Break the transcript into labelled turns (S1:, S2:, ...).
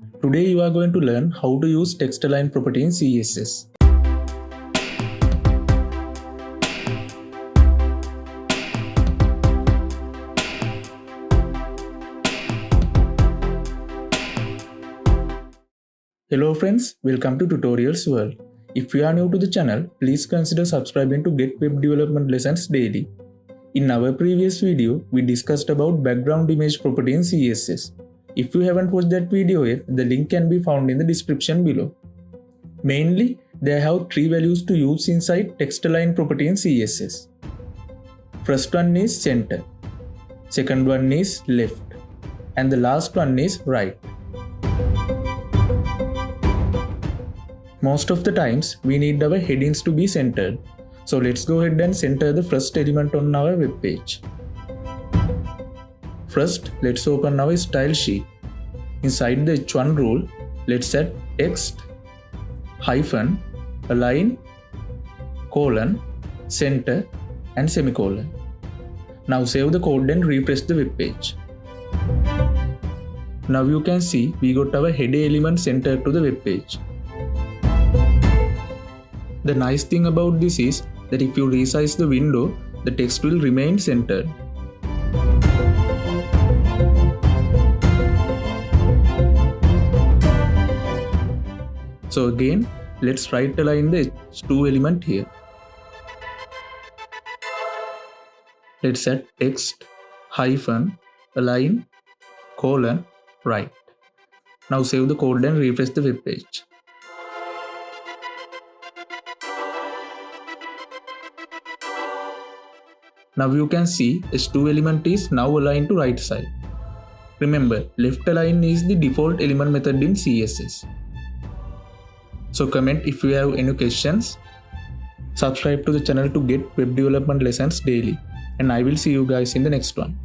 S1: Today you are going to learn how to use text align property in CSS. Hello friends, welcome to Tutorials World. If you are new to the channel, please consider subscribing to get web development lessons daily. In our previous video, we discussed about background image property in CSS. If you haven't watched that video yet, the link can be found in the description below. Mainly, they have three values to use inside text align property in CSS. First one is center, second one is left, and the last one is right. Most of the times, we need our headings to be centered. So let's go ahead and center the first element on our web page. First, let's open our style sheet. Inside the H1 rule, let's add text, hyphen, align, colon, center, and semicolon. Now save the code and refresh the web page. Now you can see we got our header element centered to the web page. The nice thing about this is that if you resize the window, the text will remain centered. So again, let's right align the H2 element here. Let's add text, hyphen, align, colon, right. Now save the code and refresh the web page. Now you can see H2 element is now aligned to right side. Remember, left align is the default element method in CSS. So comment if you have any questions. Subscribe to the channel to get web development lessons daily. And I will see you guys in the next one.